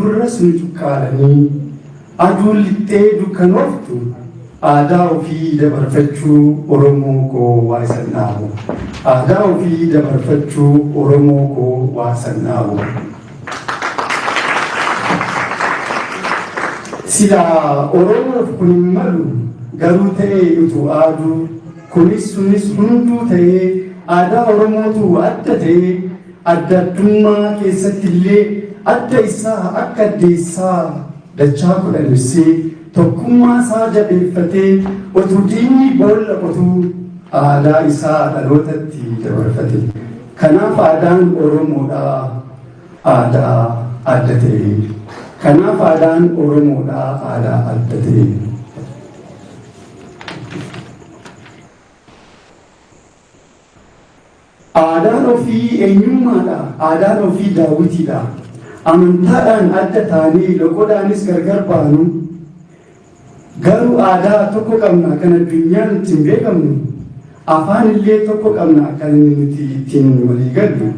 nurras nu cuqqaalanii aduun lixxee dukkanoftu aadaa ofii dabarfachuu Oromoo koo waa sannaamu. Aadaa ofii dabarfachuu Oromoo koo waa sannaamu. Sila Oromoof kun hin malu garuu ta'ee utuu aaduu kunis sunis hunduu ta'ee aadaa Oromootu adda ta'ee adda addummaa keessatti illee adda isaa akka addeessaa dachaa kudhan ibsee tokkummaa isaa jabeeffatee utuu diinni boolla qotuu aadaa isaa dhalootatti dabarfate. Kanaaf aadaan Oromoodhaa aadaa adda ta'e. Kanaaf aadaan Oromoodhaa aadaa adda ta'e. Aadaan ofii eenyummaadha. Aadaan ofii daawwitiidha. Amantaadhaan adda taanee loqodhaanis gargar baanu. Garuu aadaa tokko qabna kan addunyaan ittiin beekamnu. Afaan illee tokko qabna kan nuti ittiin walii gallu.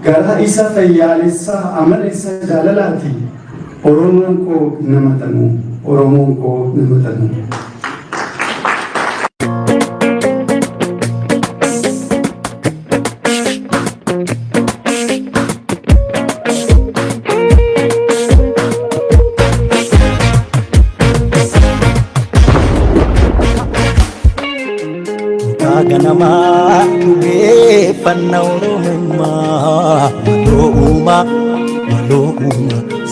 Garaa isa fayyaalessaa amala isa jaalalaati. Oromoon koo nama tanu. Oromoon koo nama tanu. Ganama fanna Oromummaa walooma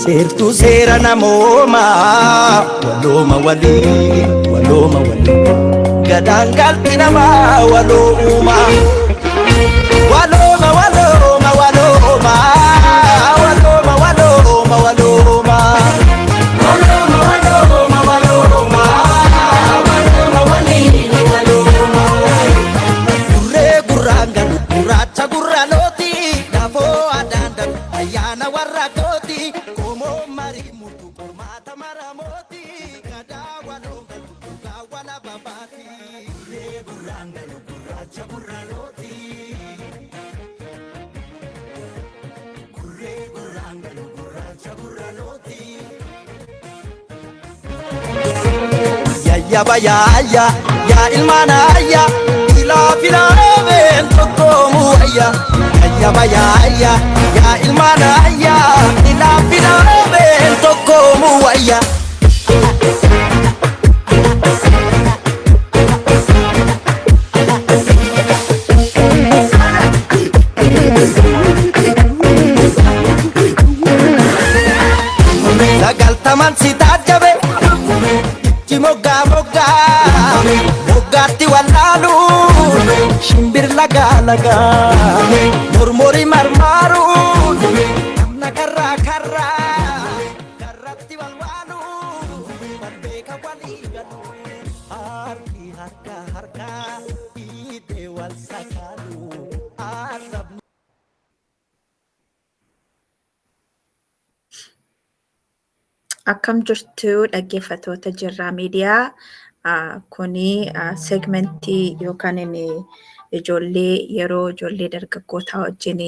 seertuu seera namoomaa walooma walii gadaan galti namaa walooma walooma walooma walooma walooma walooma walooma ya ilmana ya ila filaben tokomu ya ilmana ya ila filaben tokomu ya lagal taman sitajabe moga mogatti wallalu shimbir laga murmuri marmaru namna karra karratti walwalu barbeka waligalu harka ide wal sakalu arab. Akkam jirtu dhaggeeffattoota Jirraa Miidiyaa. Kuni segmentii yookaan ijoollee yeroo ijoollee dargaggootaa wajjin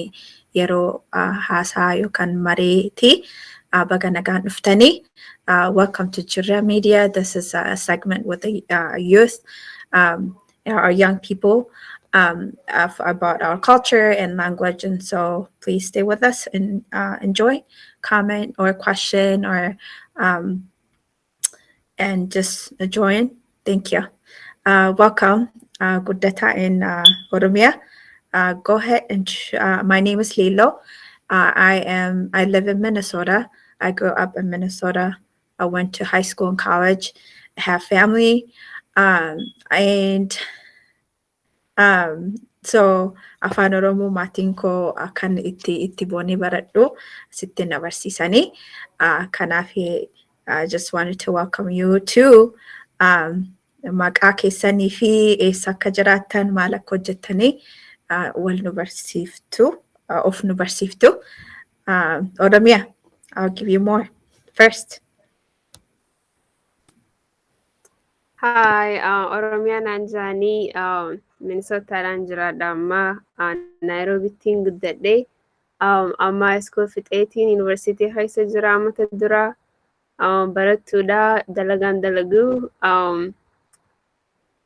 yeroo haasaa yookaan mareeti. Baga nagaan dhuftanii. Welcome to Jirraa Media. This is a segment with the youth, our young people, about our culture and language. And so please stay with us and enjoy, comment or question or and just join. Thank you. Welcome, Guddata in Oromia. Go ahead and my name is Lilo. I live in Minnesota. I grew up in Minnesota. I went to high school and college. I have family. So afaan Oromoo maatiin koo kan itti boonee baradhu sitti na barsiisanii. Kanaaf I just wanted to welcome you to maqaa keessanii fi eessa akka jiraattan maal akka hojjettanii wal nu barsiiftu of nu barsiiftu. Oromia, I'll give you more first. Hi, Oromia Nanjani, Minnesota Ranjira Dhamma, Nairobi Ting Guddadhe. Amma school fit 18 university keessa jira amata dura. Barattuudha dalagaan dalagu.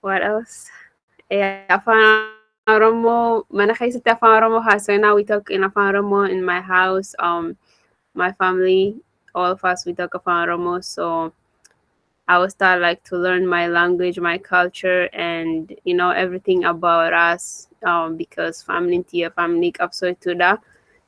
What else? Afaan Oromoo mana keessatti afaan Oromoo haasawna. We talk in afaan Oromoo in my house. My family, all of us, we talk afaan Oromoo. So I was start like to learn my language, my culture, and everything about us. Because family tiya family kapso tuda.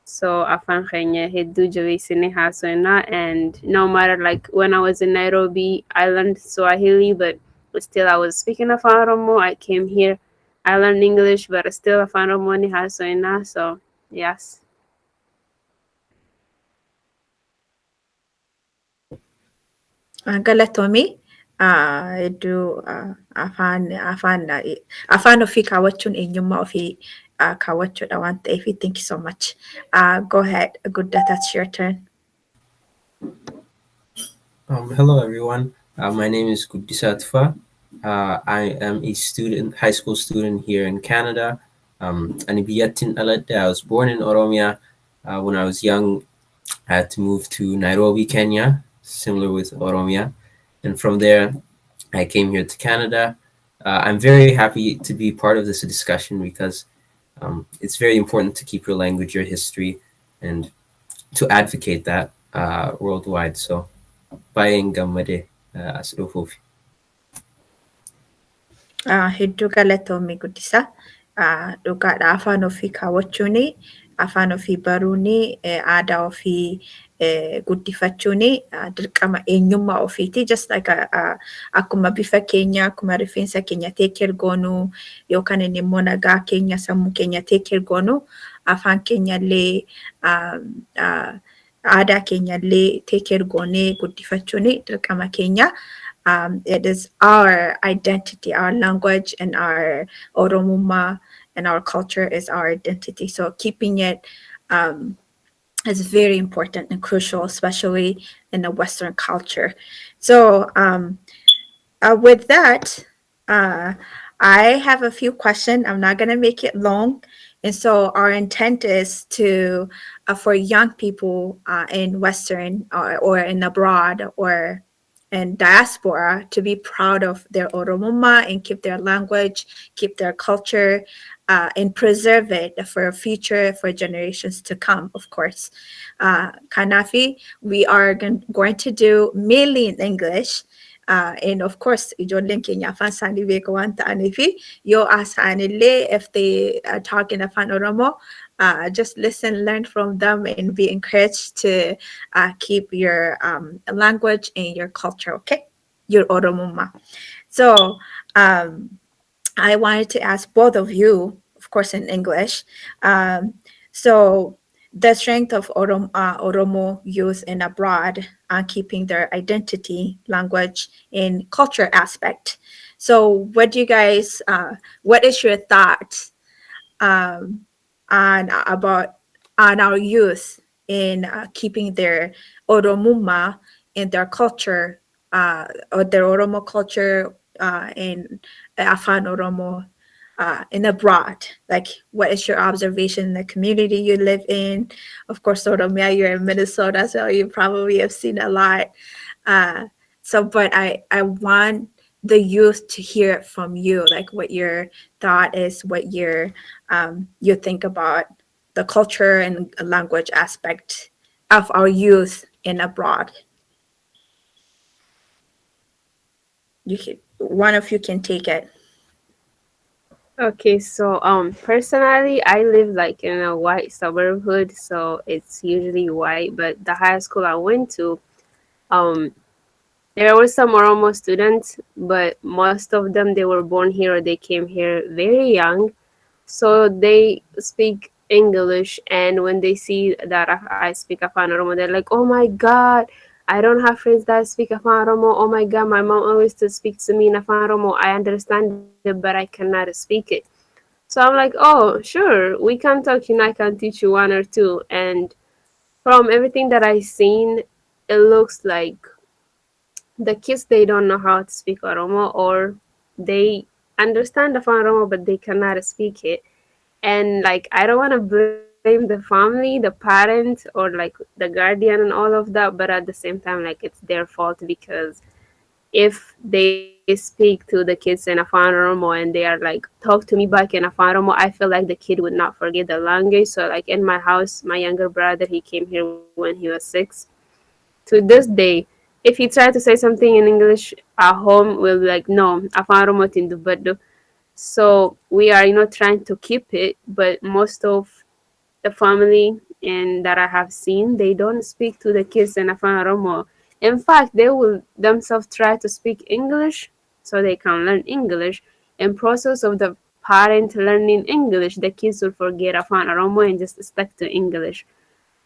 So afaan keenya hedduu jabeessine haasawna. And no matter like when I was in Nairobi, I learned Swahili, but still I was speaking afaan Oromoo. I came here, I learned English, but still afaan Oromoo ni haasawna. So yes. Galatoomii hedduu afaan ofii kaawwachuun eenyummaa ofii kaawwachuudha waan ta'eef thank you so much. Go ahead, Gudda, that's your turn. Hello, everyone. My name is Guddisa Tufa. I am a student, high school student here in Canada. Ani biyyattiin dhaladhe. I was born in Oromia. When I was young, I had to move to Nairobi, Kenya, similar with Oromia. And from there, I came here to Canada. I'm very happy to be part of this discussion because it's very important to keep your language, your history, and to advocate that worldwide. So, baay'een gammade as dhufuuf. Hedduu galatoomii Guddisaa. Dhugaadha afaan ofii kaawwachuun, afaan ofii baruun, aadaa ofii guddifachuun dirqama eenyummaa ofiiti. Just like akkuma bifa keenya, akkuma rifeensa keenya take care goonu yookaan immoo nagaa keenya, sammuu keenya take care goonu, afaan keenyallee aadaa keenyallee take care goonee guddifachuun dirqama keenya. It is our identity, our language, and our Oromuma and our culture is our identity. So keeping it is very important and crucial, especially in the Western culture. So with that, I have a few questions. I'm not going to make it long. And so our intent is to, for young people in Western or in abroad or in diaspora to be proud of their Oromuma and keep their language, keep their culture, and preserve it for future, for generations to come, of course. Kanafi, we are going to do mainly in English. And of course, ijoolleen keenya afaan isaanii beeku waan ta'aniifi yoo asaanillee if they are talking afaan Oromoo, just listen, learn from them, and be encouraged to keep your language and your culture, okay? Your Oromuma. So I wanted to ask both of you, of course, in English. So the strength of Oromo youth in abroad keeping their identity, language, and culture aspect. So what do you guys, what is your thought on our youth in keeping their Oromuma and their culture, or their Oromo culture in Afan Oromo in abroad? Like, what is your observation in the community you live in? Of course, Oromia, you're in Minnesota, so you probably have seen a lot. But I want the youth to hear it from you, like what your thought is, what you think about the culture and language aspect of our youth in abroad. One of you can take it. Okay, so personally, I live like in a white suburb, so it's usually white. But the high school I went to, there were some Oromo students, but most of them, they were born here or they came here very young, so they speak English. And when they see that I speak Afan Oromo, they're like, "Oh my God, I don't have friends that speak Afan Oromo. Oh my God, my mom always to speak to me in Afan Oromo. I understand it, but I cannot speak it." So I'm like, "Oh, sure, we can talk. I can teach you one or two." And from everything that I've seen, it looks like the kids, they don't know how to speak Oromo, or they understand Afan Oromo, but they cannot speak it. And like, I don't want to blame the family, the parent, or like the guardian and all of that, but at the same time, like it's their fault because if they speak to the kids in Afan Oromo and they are like talk to me back in Afan Oromo, I feel like the kid would not forget the language. So like in my house, my younger brother, he came here when he was 6. To this day, if he tried to say something in English at home, we'll be like, no, Afan Oromo tindu. So we are, trying to keep it, but most of the family and that I have seen, they don't speak to the kids in Afan Oromo. In fact, they will themselves try to speak English so they can learn English. In process of the parent learning English, the kids will forget Afan Oromo and just stick to English.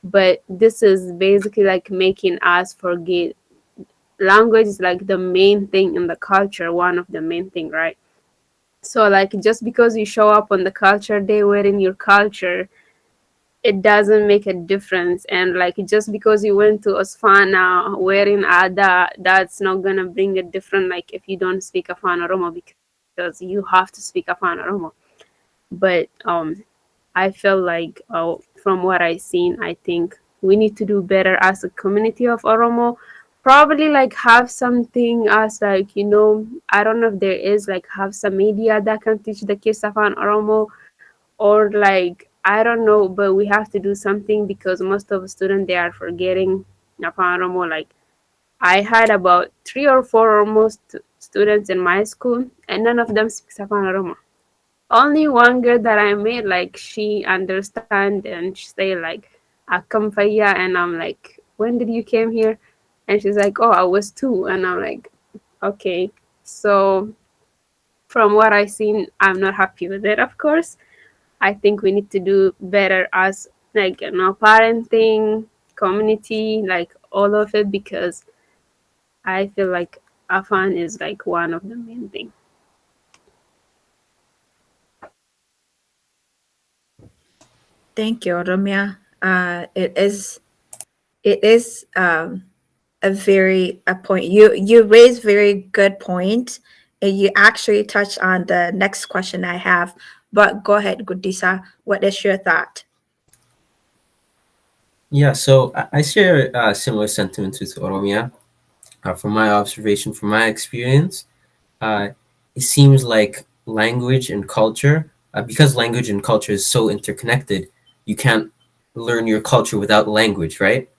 But this is basically like making us forget. Language is like the main thing in the culture, one of the main thing, right? So like just because you show up on the culture day wearing your culture, it doesn't make a difference. And like just because you went to Osfana wearing Ada, that's not gonna bring a different, like if you don't speak Afan Oromo, because you have to speak Afan Oromo. But I feel like from what I seen, I think we need to do better as a community of Oromo. Probably like have something as like, I don't know if there is like have some media that can teach the kids Afan Oromo, or like I don't know, but we have to do something because most of the students, they are forgetting Afan Oromo. Like I had about 3 or 4 almost students in my school, and none of them speaks Afan Oromo. Only one girl that I made, like she understand and she say like Akam Faya, and I'm like, when did you came here? And she's like, oh, I was 2, and I'm like, okay. So from what I seen, I'm not happy with it, of course. I think we need to do better as like parenting, community, like all of it, because I feel like Afan is like one of the main things. Thank you, Ramya. It is a very a point you raised very good point, and you actually touched on the next question I have. But go ahead, Gudisa. What is your thought? Yeah, so I share similar sentiments with Oromia. From my observation, from my experience, uh, it seems like language and culture, because language and culture is so interconnected, you can't learn your culture without language, right?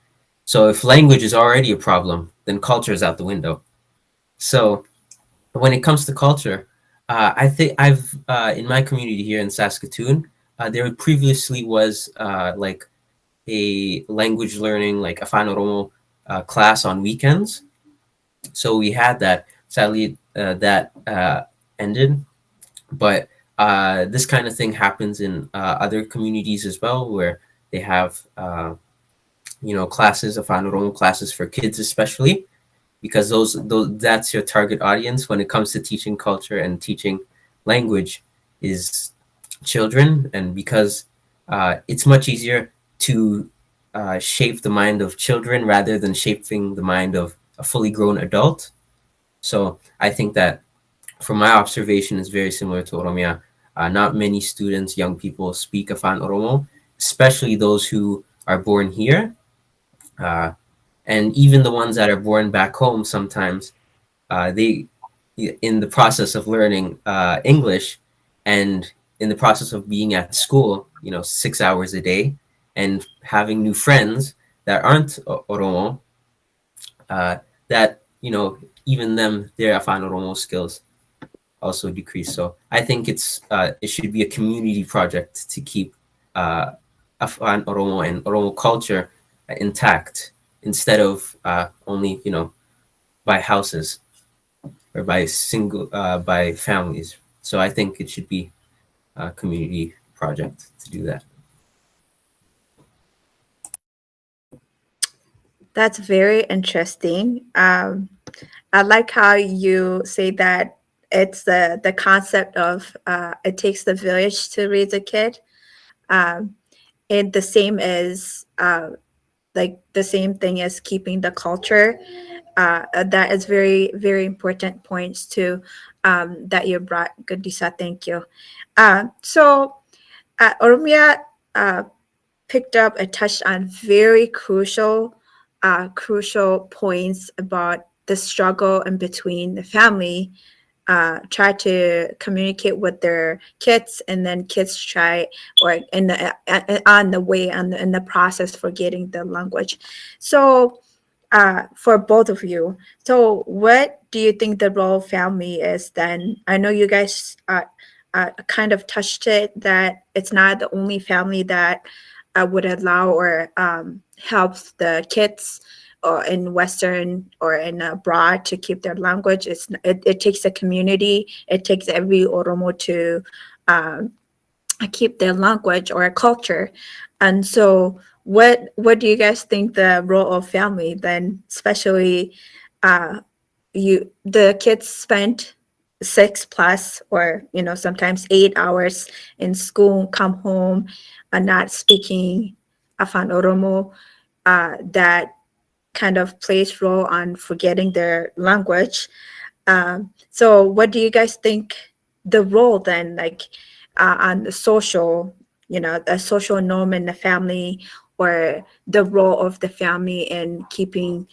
So if language is already a problem, then culture is out the window. So when it comes to culture, I think I've in my community here in Saskatoon, there previously was like a language learning, like a Afan Oromo class on weekends. So we had that. Sadly, that ended. But this kind of thing happens in other communities as well, where they have classes, Afan Oromo classes for kids, especially because those that's your target audience when it comes to teaching culture and teaching language is children. And because it's much easier to shape the mind of children rather than shaping the mind of a fully grown adult. So I think that from my observation is very similar to Oromia. Not many students, young people speak Afan Oromo, especially those who are born here. Uh, and even the ones that are born back home, sometimes they, in the process of learning English and in the process of being at school, 6 hours a day and having new friends that aren't Oromo, that, even them, their Afan Oromo skills also decrease. So I think it should be a community project to keep Afan Oromo and Oromo culture intact instead of only by houses or by families. So I think it should be a community project to do that. That's very interesting. I like how you say that it's the concept of it takes the village to raise a kid. Um, and the same as like the same thing as keeping the culture. That is very, very important points too that you brought, Gudisa. Thank you. So, Oromia, picked up and touched on very crucial points about the struggle in between the family. Try to communicate with their kids, and then kids try, or in the on the way, in the process for getting the language. So for both of you, so what do you think the role of family is then? I know you guys kind of touched it, that it's not the only family that would allow or helps the kids or in Western or in abroad to keep their language. It takes a community. It takes every Oromo to keep their language or culture. And so what do you guys think the role of family then, especially the kids spent 6+ or sometimes 8 hours in school, come home and not speaking Afan Oromo, that kind of plays role on forgetting their language. So what do you guys think the role then, like on the social, the social norm in the family, or the role of the family in keeping,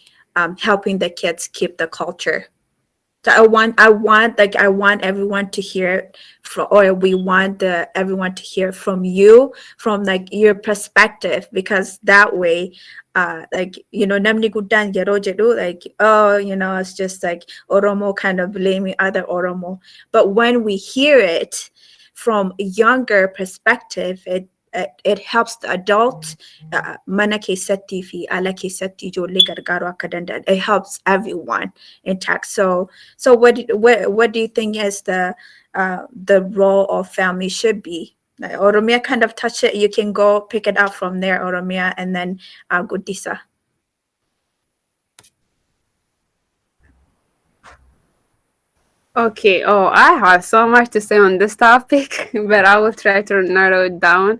helping the kids keep the culture? So I want everyone to hear it or we want everyone to hear from you, from like your perspective, because that way, namni guddan yeroo jedhu, like, oh, it's just like Oromo kind of blaming other Oromo. But when we hear it from a younger perspective, it helps the adult, mana keessatti fi ala keessatti ijoollee gargaaruu akka danda'an. It helps everyone intact. So what do you think is the role of family should be? Oromia kind of touch it. You can go pick it up from there, Oromia, and then Gudisa. Okay. Oh, I have so much to say on this topic, but I will try to narrow it down.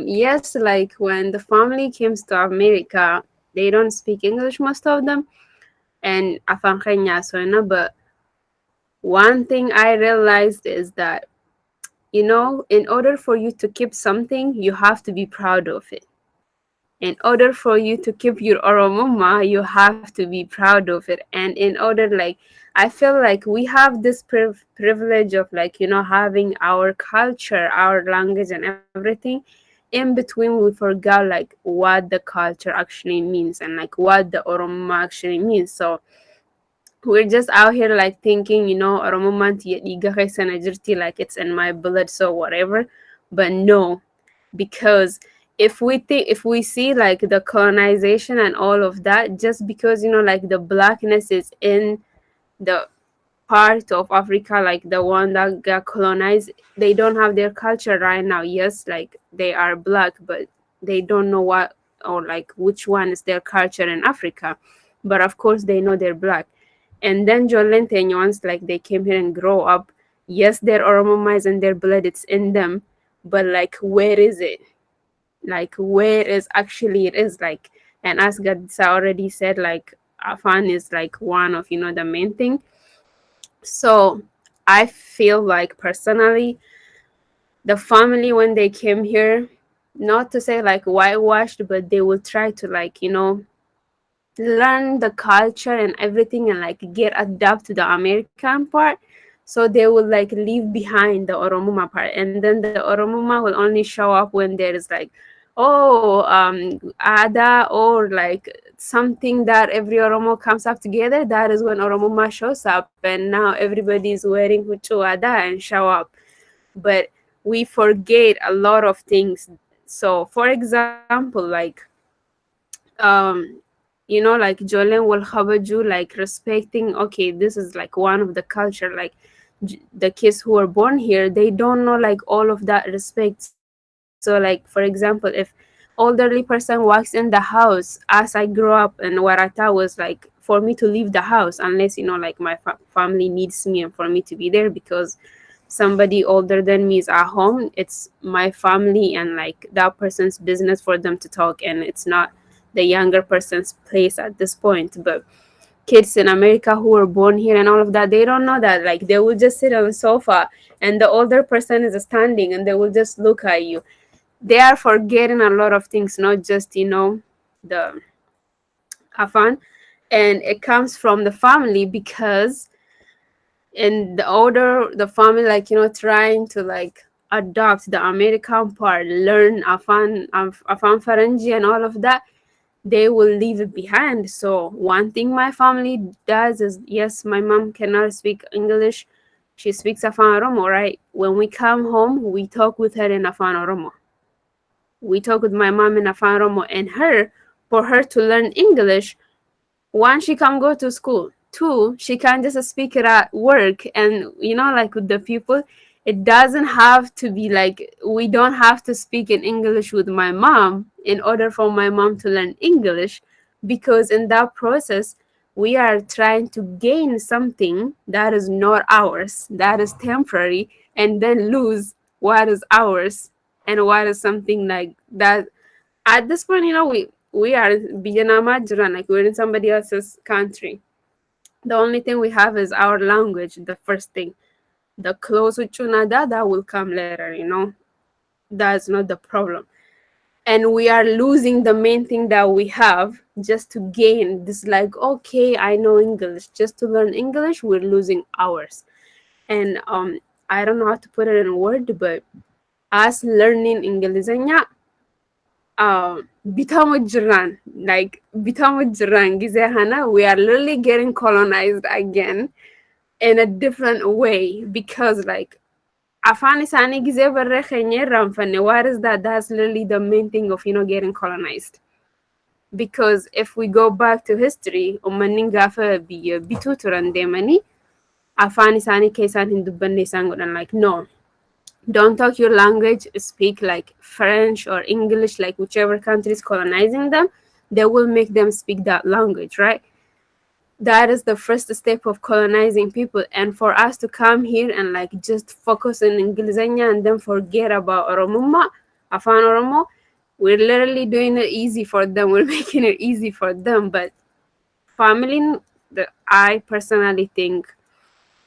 Yes, like when the family comes to America, they don't speak English, most of them, and Afan Kenya, but one thing I realized is that, in order for you to keep something, you have to be proud of it. In order for you to keep your Oromoma, you have to be proud of it. And in order, like, I feel like we have this privilege of, like, having our culture, our language, and everything. In between, we forgot, like, what the culture actually means and, like, what the Oromoma actually means. So we're just out here, like, thinking, Oromoma like it's in my blood, so whatever. But no, because if we see like the colonization and all of that, just because like the blackness is in the part of Africa, like the one that got colonized, they don't have their culture right now. Yes, like they are black, but they don't know what, or like which one is their culture in Africa. But of course they know they're black. And then Jolente Nyons, like they came here and grow up. Yes, their Oromoma is in their blood, it's in them, but like where is it? Like where is actually it is, like, and as Gadsa already said, like Afan is like one of the main thing. So I feel like personally the family, when they came here, not to say like whitewashed, but they will try to like learn the culture and everything and like get adapt to the American part. So they will like leave behind the Oromoma part, and then the Oromoma will only show up when there is like, Ada, or like something that every Oromo comes up together. That is when Oromoma shows up, and now everybody is wearing Huchu Ada and show up. But we forget a lot of things. So for example, like like Jolen will Habaju, like respecting, okay, this is like one of the culture, like the kids who are born here, they don't know like all of that respect. So like, for example, if elderly person walks in the house, as I grew up in Warata, was like for me to leave the house unless like my family needs me and for me to be there, because somebody older than me is at home. It's my family and like that person's business for them to talk, and it's not the younger person's place at this point. But kids in America who were born here and all of that, they don't know that. Like they will just sit on the sofa and the older person is standing and they will just look at you. they are forgetting a lot of things, not just, the Afan. And it comes from the family, because in the older the family, like, trying to like adopt the American part, learn Afan Farangi and all of that, they will leave it behind. So one thing my family does is, yes, my mom cannot speak English. She speaks Afan Oromo, right? When we come home, we talk with her in Afan Oromo. We talk with my mom in Afan Oromo, and for her to learn English, one, she can go to school. Two, she can just speak it at work. And, like with the people, it doesn't have to be like, we don't have to speak in English with my mom in order for my mom to learn English, because in that process, we are trying to gain something that is not ours, that is temporary, and then lose what is ours and what is something like that. At this point, we are Bijanama, like we're in somebody else's country. The only thing we have is our language, the first thing. The close with Chunada, that will come later. That's not the problem. And we are losing the main thing that we have just to gain this, like, okay, I know English. Just to learn English, we're losing ours. And I don't know how to put it in a word, but us learning Ingilizanya, bitamu jiran, like bitamu jiran gizehana, we are literally getting colonized again in a different way, because like afani sani gize barre khenye ramfane. What is that? That's literally the main thing of getting colonized. Because if we go back to history, umaninga fa bitu turandemani afani sani kesan hindubanne sangodan, like, no, don't talk your language, speak like French or English, like whichever country is colonizing them, they will make them speak that language, right? That is the first step of colonizing people. And for us to come here and like just focus on Ingilizanya and then forget about Oromuma, Afan Oromo, we're literally doing it easy for them. We're making it easy for them. But family, I personally think,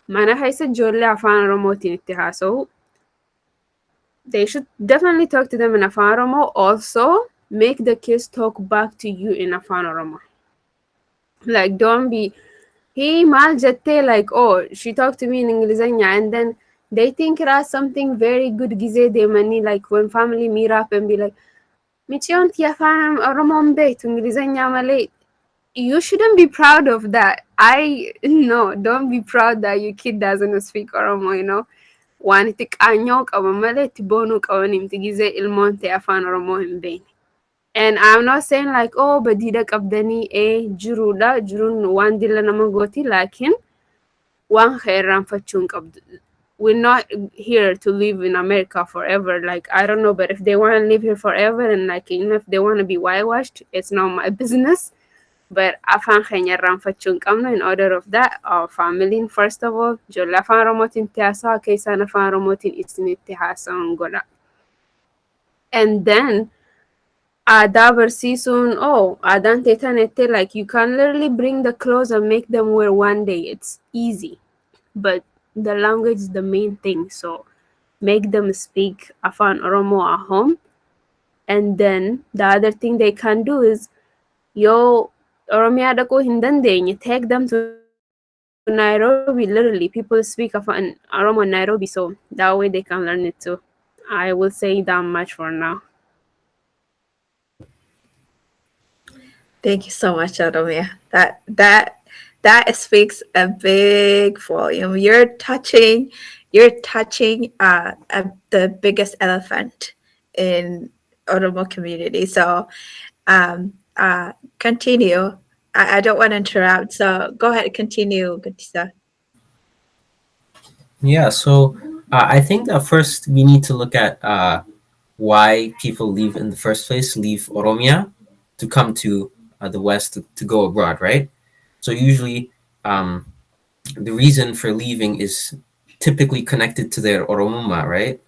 mana haisa jolle Afan Oromo tinittiha. So they should definitely talk to them in Afan Oromo. Also, make the kids talk back to you in Afan Oromo. Like, don't be, he mal jette, like, oh, she talked to me in Ingilizanya, and then they think it has something very good gize de mani, like when family meet up and be like, Michion ti Afan Oromo mbeit Ingilizanya male. You shouldn't be proud of that. No, don't be proud that your kid doesn't speak Oromo. Waan itti qaanyoo qaban malee itti boonuu qaban himti gizee ilmoon ta'e afaan Oromoo hin beekne. And I'm not saying like, oh, badiida qabdanii jiruudha. Jiruun waan dila nama gooti, laakiin waan irraanfachuu hin qabdu. We're not here to live in America forever. Like, I don't know, but if they want to live here forever and like, if they want to be whitewashed, it's not my business. But afaan keenya irraanfachuu hin qabnu. In order of that, our family, first of all, ijoollee afaan Oromootiin itti haasa'a, akka isaan afaan Oromootiin isinitti haasa'an godha. And then, aadaa barsiisuun, aadaan teetanette, like, you can literally bring the clothes and make them wear one day. It's easy. But the language is the main thing. So make them speak afaan Oromo at home. And then the other thing they can do is, Oromia dhaquu hin dandeenye, take them to Nairobi. Literally, people speak Afan Oromo in Nairobi, so that way they can learn it too. I will say that much for now. Thank you so much, Aromia. That speaks a big volume. You're touching the biggest elephant in Oromo community. So continue. I don't want to interrupt. So go ahead, continue, Gutisa. Yeah, so I think that first we need to look at why people leave in the first place, leave Oromia to come to the West to go abroad, right? So usually the reason for leaving is typically connected to their Oromuma, right?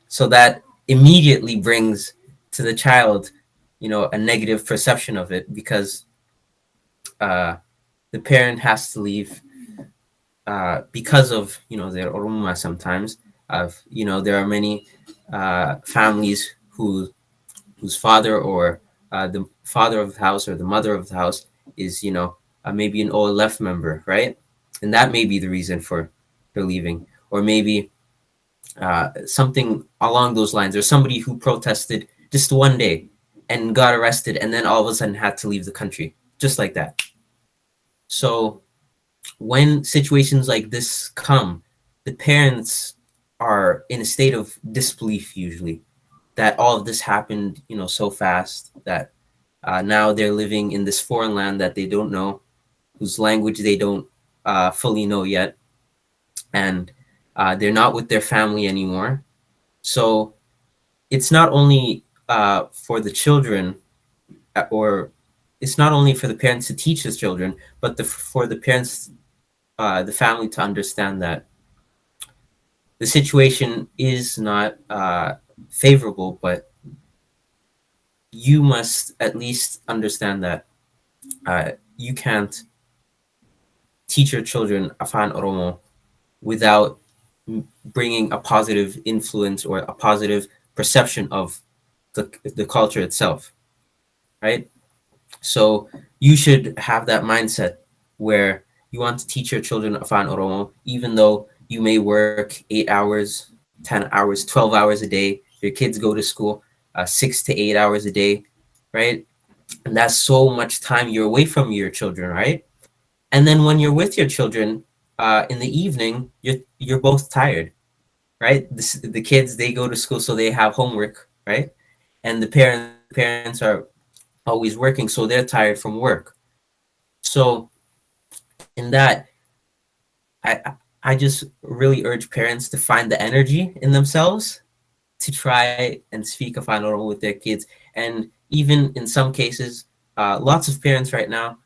So that immediately brings to the child, a negative perception of it, because the parent has to leave because of their Oromuma sometimes. There are many families whose father or the father of the house or the mother of the house is, you know, maybe an OLF member, right? And that may be the reason for leaving, or maybe something along those lines, or somebody who protested just one day and got arrested and then all of a sudden had to leave the country, just like that. So when situations like this come, the parents are in a state of disbelief usually that all of this happened, you know, so fast that now they're living in this foreign land that they don't know, whose language they don't fully know yet, and they're not with their family anymore. So it's not only for the children, or it's not only for the parents to teach the children, but for the parents, the family, to understand that the situation is not favorable, but you must at least understand that you can't teach your children Afaan Oromo without bringing a positive influence or a positive perception of the culture itself, right? So you should have that mindset where you want to teach your children Afaan Oromo, even though you may work 8 hours, 10 hours, 12 hours a day. Your kids go to school 6 to 8 hours a day, right? And that's so much time you're away from your children, right? And then when you're with your children in the evening, you're both tired, right? The kids, they go to school, so they have homework, right? And the parents are always working, so they're tired from work. So in that, I just really urge parents to find the energy in themselves to try and speak Afaan Oromo with their kids. And even in some cases, lots of parents right now,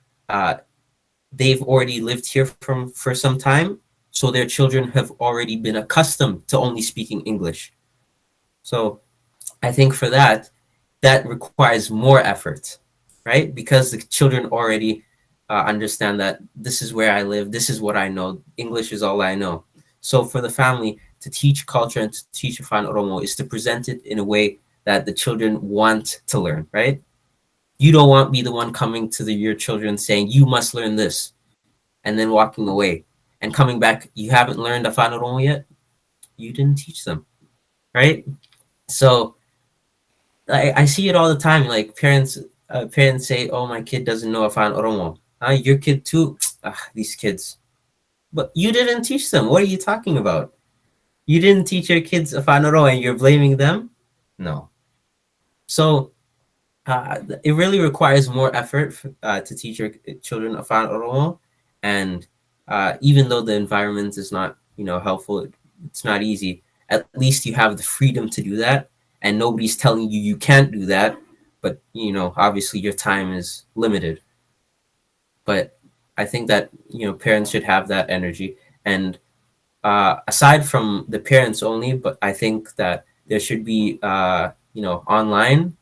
they've already lived here for some time, so their children have already been accustomed to only speaking English. So I think for that requires more effort, right? Because the children already understand that this is where I live, this is what I know, English is all I know. So for the family to teach culture and to teach Afaan Oromo is to present it in a way that the children want to learn, right? You don't want to be the one coming to your children saying, you must learn this, and then walking away and coming back, you haven't learned Afaan Oromo yet? You didn't teach them, right? So I see it all the time. Like parents say, oh, my kid doesn't know Afaan Oromo. Your kid too? These kids. But you didn't teach them. What are you talking about? You didn't teach your kids Afaan Oromo and you're blaming them? No. So it really requires more effort to teach your children Afaan Oromo. And even though the environment is not, you know, helpful, it's not easy, at least you have the freedom to do that. And nobody's telling you you can't do that. But, you know, obviously your time is limited. But I think that, you know, parents should have that energy. And aside from the parents only, but I think that there should be, you know, online,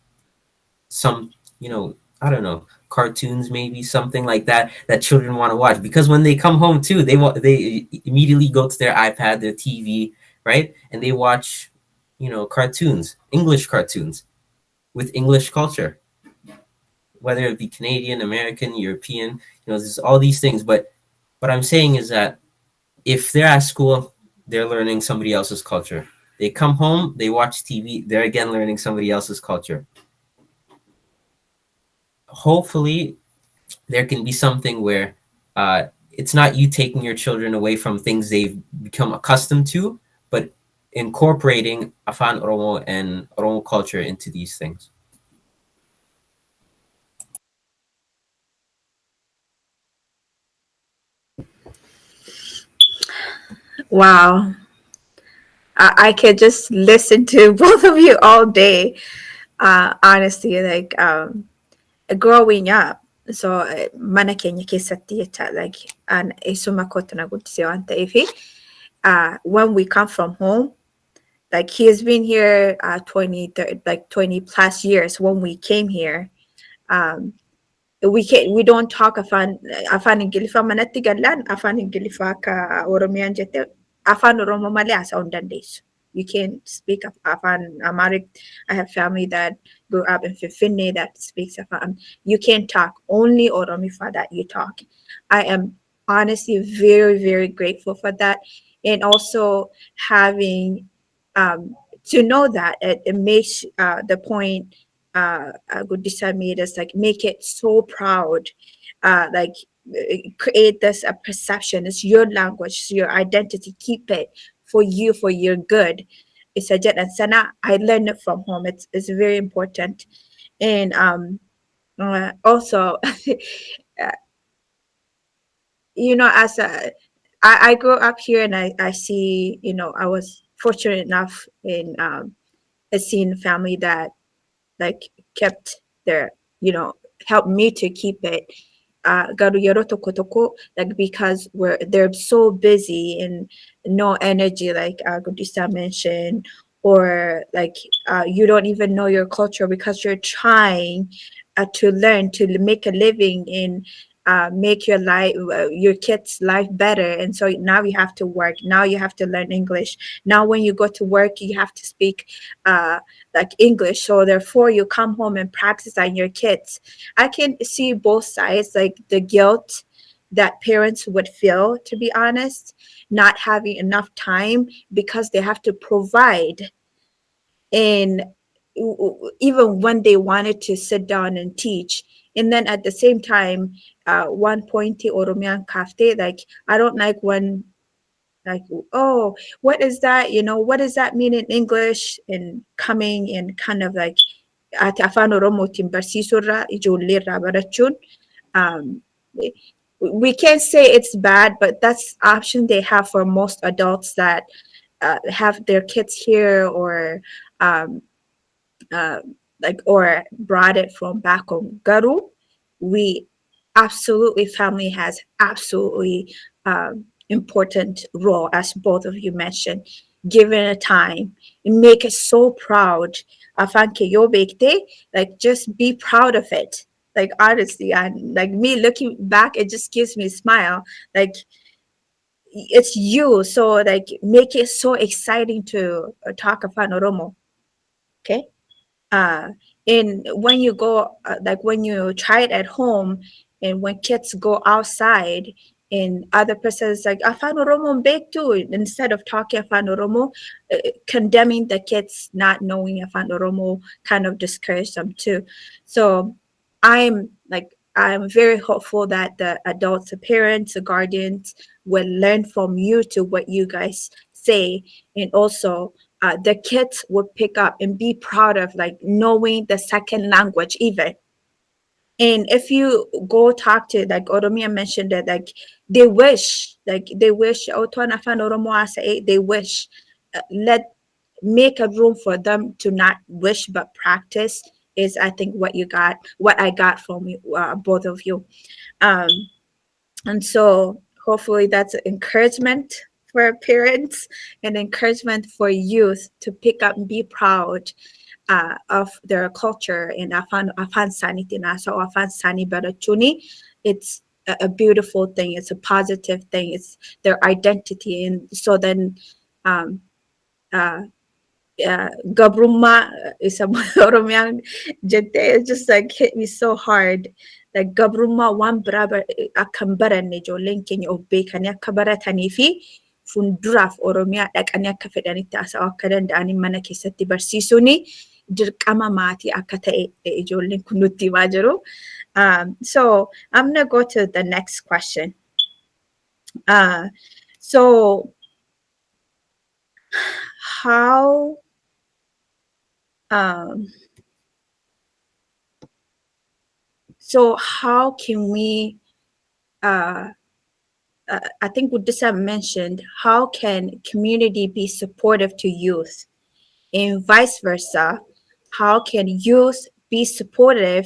some, you know, I don't know, cartoons, maybe something like that children want to watch. Because when they come home too, they immediately go to their iPad, their TV, right? And they watch, you know, cartoons, English cartoons with English culture, whether it be Canadian, American, European, you know, there's all these things. But what I'm saying is that if they're at school, they're learning somebody else's culture. They come home, they watch TV, they're again learning somebody else's culture. Hopefully, there can be something where it's not you taking your children away from things they've become accustomed to, but incorporating Afaan Oromo and Oromo culture into these things. Wow. I could just listen to both of you all day. Honestly, like growing up. So mana keenya keessatti jecha like an eessuma kootu na guddise waan ta'eefi when we come from home, like he has been here 20 plus years. When we came here, we don't talk afaan Ingiliffaa manatti gallaan afaan Ingiliffaa akka Oromiyaan jette afaan Oromoo malee haasa'uu hin dandeessu. You can't speak Afan Amharic. I have family that grew up in Finne that speaks Afan. You can't talk only Oromifa that you talk. I am honestly very, very grateful for that. And also having to know that it makes the point Gudisa made us like make it so proud, like create this a perception. It's your language, it's your identity. Keep it for you, for your good. It's a jet and sana. I learned it from home. It's very important, and also, you know, as a I grew up here and I see, you know, I was fortunate enough in seeing family that like kept their, you know, helped me to keep it. Garuyero toko toko, like because they're so busy and no energy, like Gudisa mentioned, or like you don't even know your culture because you're trying to learn to make a living in make your life your kids life better, and so now you have to work, now you have to learn English, now when you go to work you have to speak like English, so therefore you come home and practice on your kids. I can see both sides, like the guilt that parents would feel, to be honest, not having enough time because they have to provide, and even when they wanted to sit down and teach. And then at the same time, one pointy Oromian kafte, like I don't like when like, oh, what is that? You know, what does that mean in English? And coming and kind of like ati afaan Oromootiin barsiisurra ijoolleerraa barachuun um, we can't say it's bad, but that's option they have for most adults that have their kids here or um, uh, like or brought it from back home. Garu, we absolutely family has absolutely important role as both of you mentioned. Given a time, make us so proud. Afan kayo bekte, like just be proud of it. Like honestly, and like me looking back, it just gives me a smile. Like it's you, so like make it so exciting to talk Afan Oromo. Okay. uh and when you go like when you try it at home and when kids go outside and other persons like afan oromo big too, instead of talking afan oromo, condemning the kids not knowing afan oromo kind of discourage them too. So I'm very hopeful that the adults, the parents, the guardians will learn from you to what you guys say, and also the kids would pick up and be proud of like knowing the second language even. And if you go talk to like Oromia mentioned that like they wish oh tuan afan Oromo asa they wish let make a room for them to not wish but practice is I think what I got from you, both of you. Um, and so hopefully that's an encouragement for parents and encouragement for youth to pick up and be proud of their culture in Afan Sani Tinasa or Afan Sani Barachuni. It's a beautiful thing. It's a positive thing. It's their identity. And so then uh, Gabruma is a Oromyan Jete. It just like hit me so hard. Like Gabruma one brother akambara ni jolen kenya obbe kanya kabara tanifi funduraf Oromiyaa dhaqanii akka fedhanitti haasa'uu akka danda'anii mana keessatti barsiisuuni dirqama maatii akka ta'e ijoolleen kun nutti himaa jiru. So I'm gonna go to the next question. So how so how can we I think Gudisa mentioned, how can community be supportive to youth? And vice versa, how can youth be supportive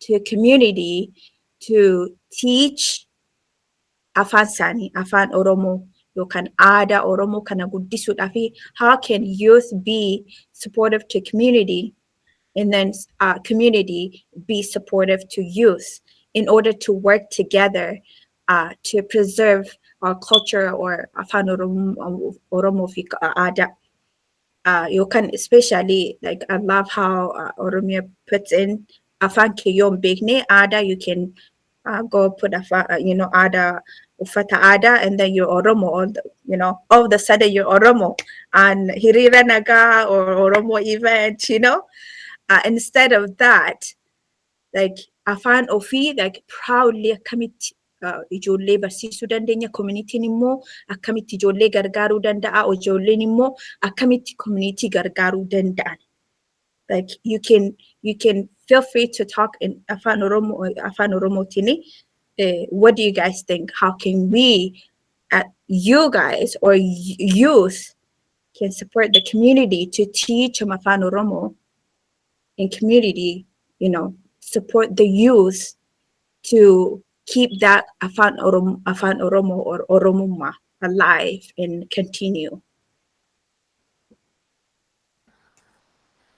to community to teach Afan Sani, Afan Oromo, yookaan aadaa Oromoo kana guddisuudhaaf how can youth be supportive to community and then community be supportive to youth in order to work together to preserve our culture or Afan Oromo fi aadaa. you can especially like I love how Oromia puts in afan keyon begne ada you can go put you know ada ufata ada and then you're Oromo you know all of a sudden you're Oromo and Hirira Naga or Oromo event you know instead of that like afaan ofii like proudly akkamitti ijoollee barsiisuu dandeenya communitiin immoo akkamitti ijoollee gargaaruu danda'a ijoolleen immoo akkamitti community gargaaruu danda'an like you can feel free to talk in afaan oromootiin what do you guys think how can we you guys or youth can support the community to teach them afaan oromo in community you know support the youth to keep that Afan Oromo or Oromuma alive and continue?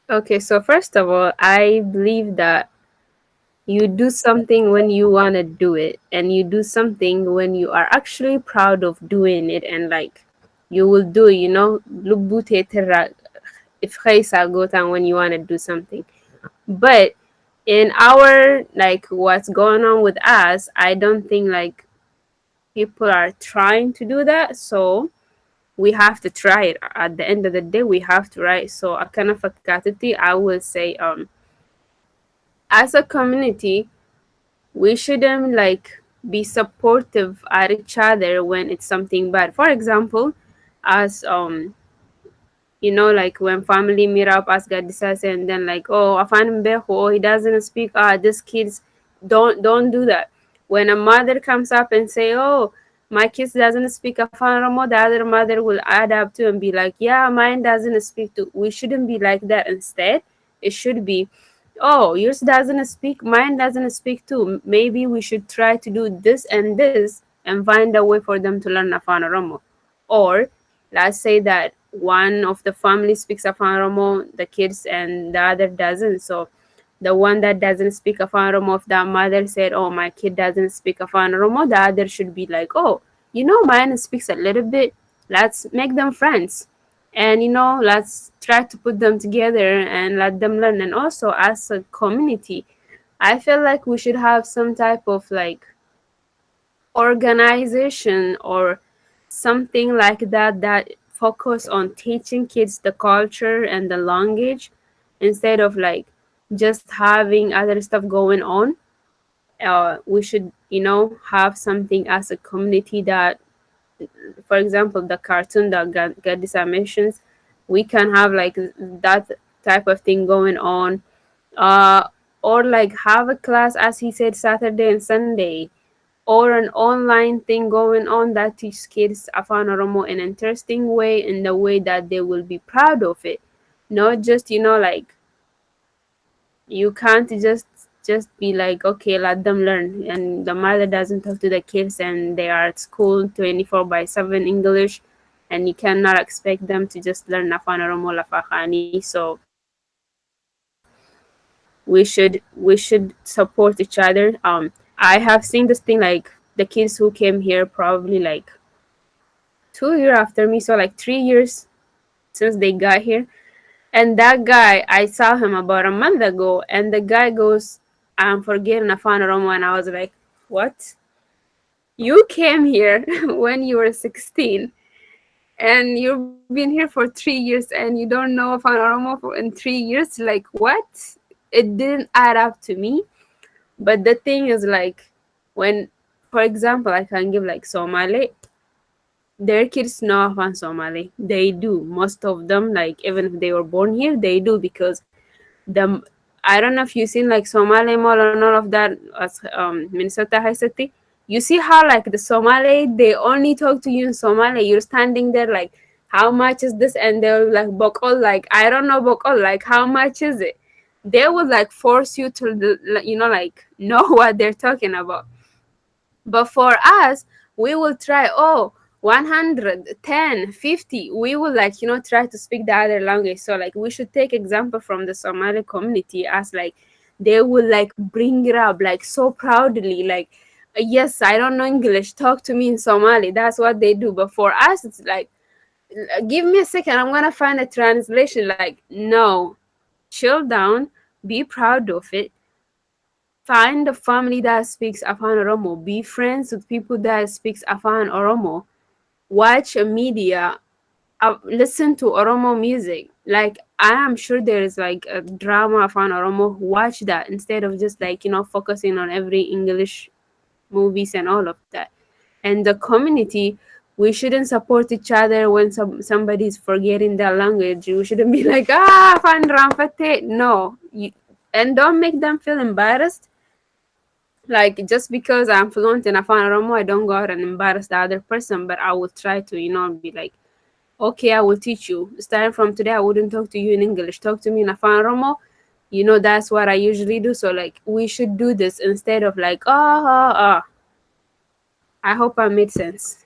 Okay, so first of all, I believe that you do something when you want to do it, and you do something when you are actually proud of doing it, and like you will do, you know, if when you want to do something. But in our like what's going on with us, I don't think like people are trying to do that. So we have to try it. At the end of the day, we have to try it. So a kind of a category, I will say as a community, we shouldn't like be supportive at each other when it's something bad. For example, as you know, like when family meet up as Gadisa and then like, oh, Afan Mbeho, he doesn't speak, this kids don't do that. When a mother comes up and say, oh, my kids doesn't speak Afan Romo, the other mother will add up to and be like, yeah, mine doesn't speak too. We shouldn't be like that. Instead, it should be, oh, yours doesn't speak, mine doesn't speak too. Maybe we should try to do this and find a way for them to learn Afan Romo. Or let's say that one of the family speaks Afan Romo, the kids, and the other doesn't. So the one that doesn't speak Afan Romo, if that mother said, oh, my kid doesn't speak Afan Romo, the other should be like, oh, you know, mine speaks a little bit. Let's make them friends. And, you know, let's try to put them together and let them learn. And also, as a community, I feel like we should have some type of like organization or something like that that focus on teaching kids the culture and the language instead of like just having other stuff going on. We should, you know, have something as a community that, for example, the cartoon that Gadisa mentions, we can have like that type of thing going on, or like have a class, as he said, Saturday and Sunday, or an online thing going on that teaches kids Afan Oromo in an interesting way, in the way that they will be proud of it. Not just, you know, like you can't just be like, okay, let them learn, and the mother doesn't talk to the kids and they are at school 24/7 English, and you cannot expect them to just learn Afan Oromo Lafakani. So we should support each other. I have seen this thing like the kids who came here probably like 2 years after me, so like 3 years since they got here. And that guy, I saw him about a month ago, and the guy goes, I'm forgetting Afan Oromo, and I was like, what? You came here when you were 16, and you've been here for 3 years, and you don't know Afan Oromo in 3 years? Like, what? It didn't add up to me. But the thing is, like, when, for example, I can give like Somali, their kids know Afan Somali. They do. Most of them, like, even if they were born here, they do, because I don't know if you've seen like Somali Mall and all of that, as Minnesota High City. You see how like the Somali, they only talk to you in Somali. You're standing there like, how much is this? And they're like, Bokol, like, I don't know Bokol, like, how much is it? They would like force you to, you know, like know what they're talking about. But for us, we will try, 100, 10, 50. We will like, you know, try to speak the other language. So like we should take example from the Somali community, as like they will like bring it up like so proudly, like, yes, I don't know English, talk to me in Somali. That's what they do. But for us, it's like, Give me a second, I'm gonna find a translation. Like, no, chill down, be proud of it. Find a family that speaks Afan Oromo. Be friends with people that speaks Afan Oromo. Watch a media. Listen to Oromo music. Like, I am sure there is like a drama Afan Oromo. Watch that instead of just like, focusing on every English movies and all of that. And the community, we shouldn't support each other when somebody's forgetting their language. We shouldn't be like, Afan Ramfate. No. And don't make them feel embarrassed. Like, just because I'm fluent in Afan Oromo, I don't go out and embarrass the other person, but I will try to, be like, okay, I will teach you. Starting from today, I wouldn't talk to you in English. Talk to me in Afan Oromo. That's what I usually do. So, like, we should do this instead of like, I hope I made sense.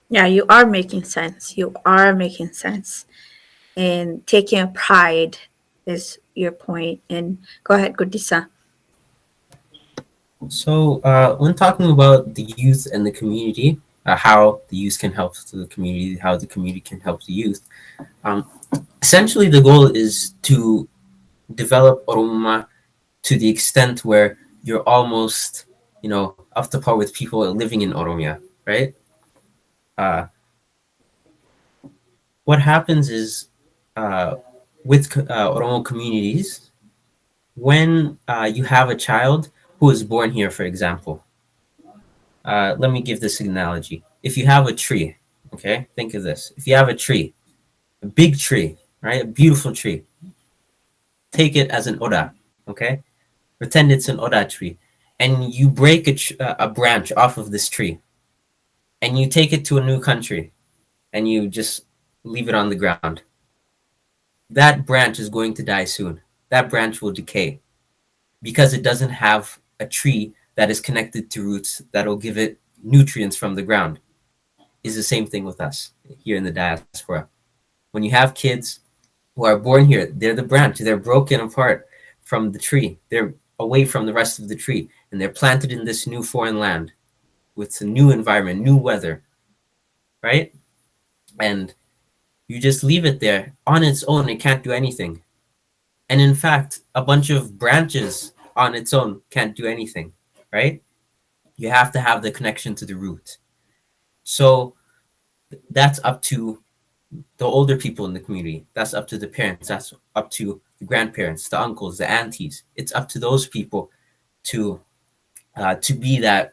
Yeah, you are making sense. You are making sense. And taking pride is your point. And go ahead, Gudisa. So when talking about the youth and the community, how the youth can help the community, how the community can help the youth, essentially the goal is to develop Oromuma to the extent where you're almost, up to par with people living in Oromia, right? What happens is with Oromo communities, when you have a child who is born here, for example, let me give this analogy. If you have a tree, okay, think of this. If you have a tree, a big tree, right, a beautiful tree, take it as an oda, okay? Pretend it's an oda tree, and you break a branch off of this tree, and you take it to a new country, and you just leave it on the ground. That branch is going to die soon. That branch will decay because it doesn't have a tree that is connected to roots that will give it nutrients from the ground. Is the same thing with us here in the diaspora. When you have kids who are born here, they're the branch. They're broken apart from the tree. They're away from the rest of the tree, and they're planted in this new foreign land with a new environment, new weather, right? And you just leave it there on its own. It can't do anything. And in fact, a bunch of branches on its own can't do anything, right? You have to have the connection to the root. So that's up to the older people in the community. That's up to the parents. That's up to the grandparents, the uncles, the aunties. It's up to those people to be the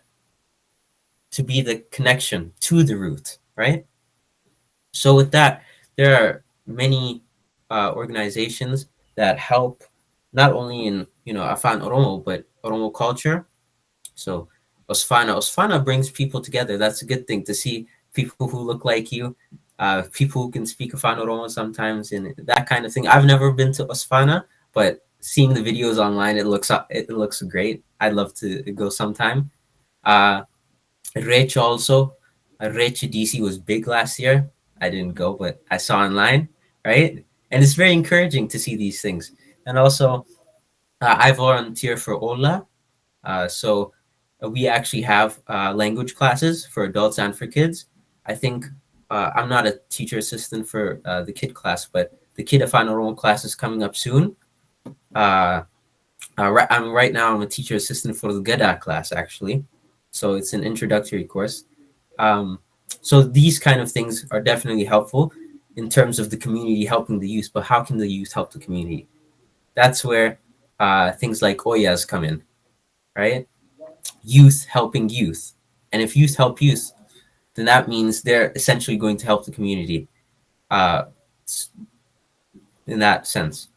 connection to the root, right? So with that, there are many organizations that help not only in Afan Oromo but Oromo culture. So Osfana brings people together. That's a good thing to see people who look like you, people who can speak Afan Oromo sometimes, and that kind of thing. I've never been to Osfana, but seeing the videos online, it looks great. I'd love to go sometime. Rech also, Rech DC was big last year. I didn't go, but I saw online, right? And it's very encouraging to see these things. And also, I volunteer for Ola. So we actually have language classes for adults and for kids. I think I'm not a teacher assistant for the kid class, but the kid Afan Oromo class is coming up soon. Right now I'm a teacher assistant for the Gada class, actually. So it's an introductory course. So these kind of things are definitely helpful in terms of the community helping the youth, but how can the youth help the community? That's where things like Oyas come in, right? Youth helping youth. And if youth help youth, then that means they're essentially going to help the community in that sense.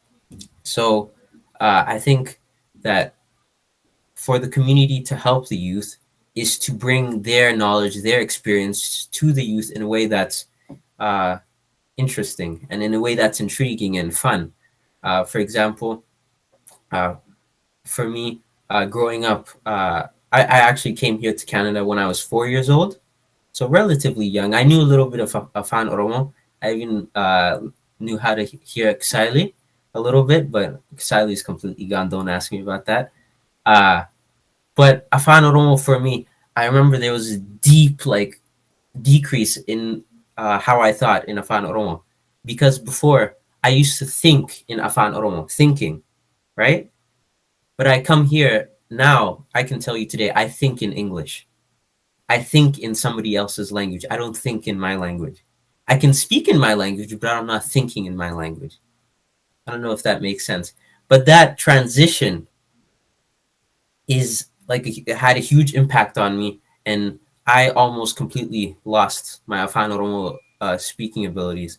So I think that for the community to help the youth is to bring their knowledge, their experience to the youth in a way that's interesting and in a way that's intriguing and fun. For example, for me, growing up, I actually came here to Canada when I was 4 years old, so relatively young. I knew a little bit of Afan Oromo. I even knew how to hear Ksaili a little bit, but Ksaili is completely gone. Don't ask me about that. But Afan Oromo for me, I remember there was a deep like decrease in how I thought in Afan Oromo, because before I used to think in Afan Oromo, thinking, right? But I come here now, I can tell you today, I think in English. I think in somebody else's language. I don't think in my language. I can speak in my language, but I'm not thinking in my language. I don't know if that makes sense. But that transition is like it had a huge impact on me, and I almost completely lost my Afan Oromo speaking abilities.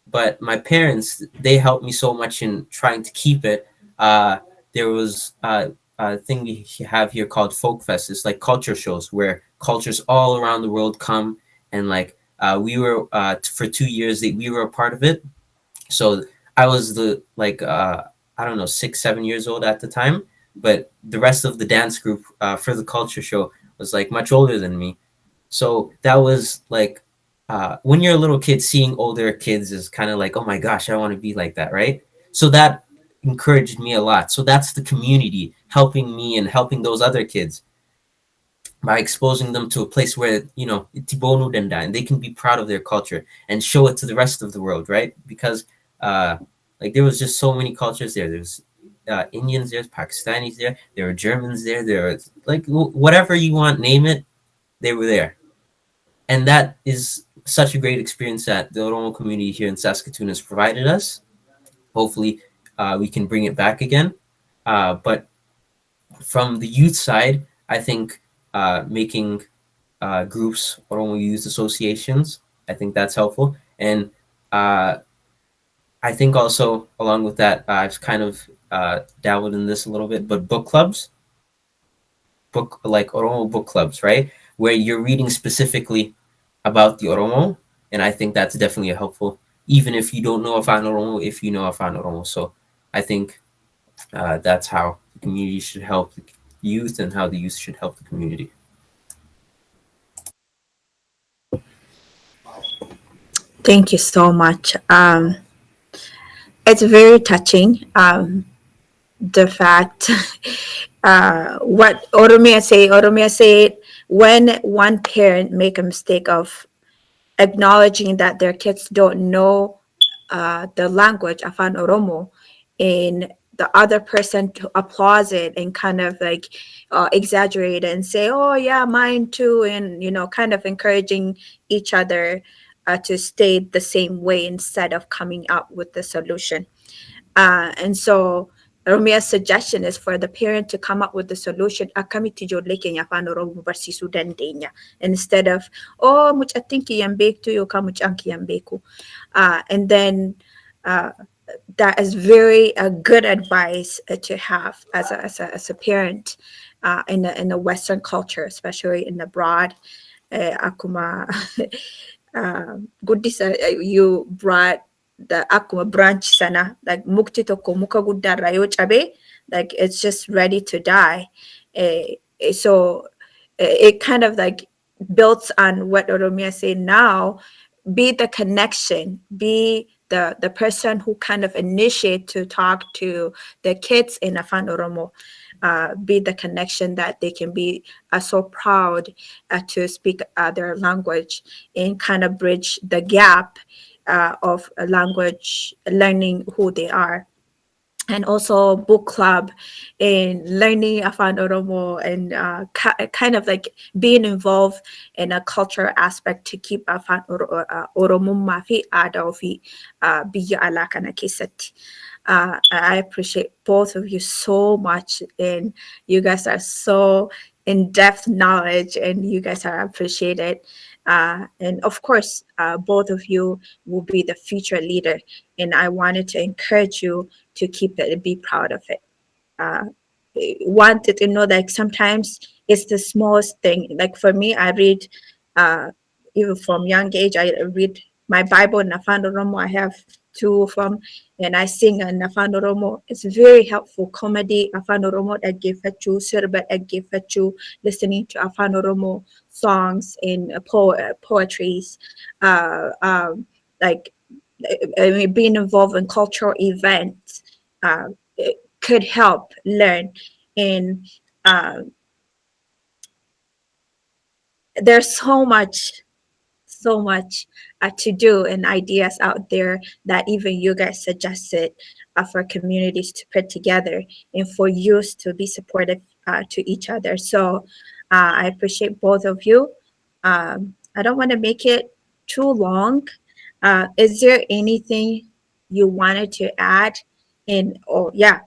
But my parents, they helped me so much in trying to keep it. There was a thing we have here called Folk Fest. It's like culture shows where cultures all around the world come, and like we were for 2 years that we were a part of it. So I was the like I don't know 6 7 years old at the time, but the rest of the dance group for the culture show was like much older than me. So that was like when you're a little kid, seeing older kids is kind of like, oh my gosh, I want to be like that, right? So that encouraged me a lot. So that's the community helping me and helping those other kids by exposing them to a place where tibonu denda and they can be proud of their culture and show it to the rest of the world, right? Because like there was just so many cultures there. There's Indians, there's Pakistanis there were Germans there was like whatever you want, name it, they were there. And that is such a great experience that the Oromo community here in Saskatoon has provided us. Hopefully, we can bring it back again. But from the youth side, I think making groups, Oromo youth associations, I think that's helpful. And I think also along with that, I've kind of dabbled in this a little bit, but book clubs, like Oromo book clubs, right? Where you're reading specifically about the Oromo, and I think that's definitely helpful, even if you don't know Afan Oromo, if you know Afan Oromo. So I think that's how the community should help the youth and how the youth should help the community. Thank you so much. It's very touching. The fact what Oromia say when one parent make a mistake of acknowledging that their kids don't know the language Afan Oromo, and the other person to applaud it and kind of like exaggerate and say, oh yeah, mine too, and kind of encouraging each other to stay the same way instead of coming up with the solution. And so Romia's suggestion is for the parent to come up with the solution. Akkamitti ijoollee keenya afaan Oromoo barsiisuu dandeenya, instead of, oh, mucattiin kiyyan beektu yookaan mucaan kiyyan beeku. And then that is very good advice to have as a parent in the Western culture, especially in abroad. Akkuma guddisa you brought the akuma branch sana, like mukti tokko muka guddaarraa yoo cabe, like it's just ready to die. So it kind of like builds on what Oromia said now. Be the connection, be the person who kind of initiate to talk to the kids in Afan Oromo. Be the connection that they can be so proud to speak their language, and kind of bridge the gap of language learning who they are. And also book club in learning Afan Oromo, and kind of like being involved in a cultural aspect to keep Afan Oromummaa fi aadaa ofii biyya alaa kana keessatti. I appreciate both of you so much, and you guys are so in-depth knowledge, and you guys are appreciated. And of course, both of you will be the future leader, and I wanted to encourage you to keep it and be proud of it. Wanted to know that sometimes it's the smallest thing. Like for me, I read, even from young age, I read my Bible in Afan Oromo. I have 2 of them, and I sing in Afan Oromo. It's very helpful. Comedy, Afan Oromo dhaggeeffachuu, sirba dhaggeeffachuu, listening to Afan Oromo songs and poetries, like being involved in cultural events it could help learn. And there's so much to do and ideas out there that even you guys suggested for communities to put together and for youth to be supportive to each other. So I appreciate both of you. I don't want to make it too long. Is there anything you wanted to add? In oh yeah,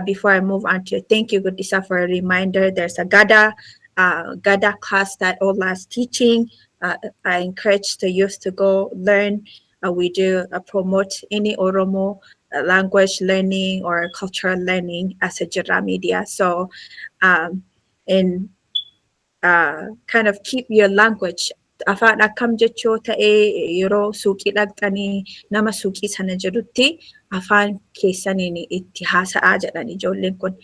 before I move on to thank you, Gudisa, for a reminder. There's a Gada class that Ola is teaching. I encourage the youth to go learn. We do promote any Oromo language learning or cultural learning as a Jira media. So, in kind of keep your language. Afaan akkam jechoo ta'ee yeroo suuqii dhaqxanii nama suuqii sana jedhutti afaan keessaniin itti haasa'aa jedhan ijoolleen kun.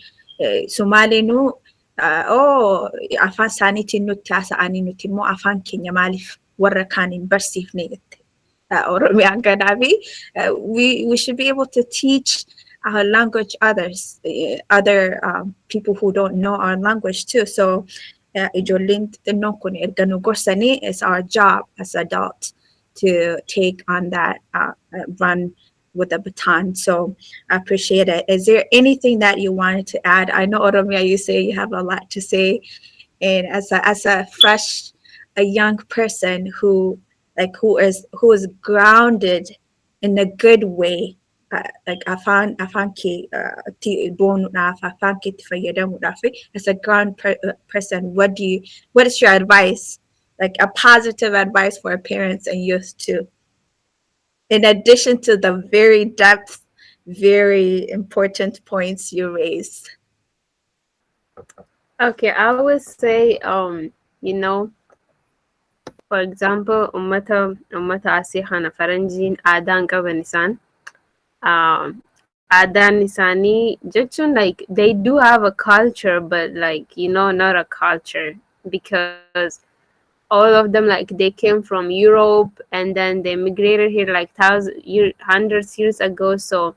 Sumaalinuu afaan isaaniitiin nutti haasa'anii nuti immoo afaan keenya maaliif warra kaaniin barsiifne jette. Oromiyaan kanaafi we should be able to teach our language other people who don't know our language too. So ijoolleen xixinnoon kun erga nu gorsanii, it's our job as adults to take on that run with the baton. So I appreciate it. Is there anything that you wanted to add? I know Oromia, you say you have a lot to say, and as a young person who is grounded in a good way, like afaan kee boonuudhaaf, afaan keetti fayyadamuudhaaf, as a ground person, what is your advice, like a positive advice for parents and youth too, in addition to the very important points you raised? Okay, I would say, you know, for example, ummata asii kana faranjiin aadaan qaban isaan, aadaan isaanii jechuun, like, they do have a culture, but like, you know, not a culture, because all of them, like, they came from Europe and then they migrated here like hundreds years ago, so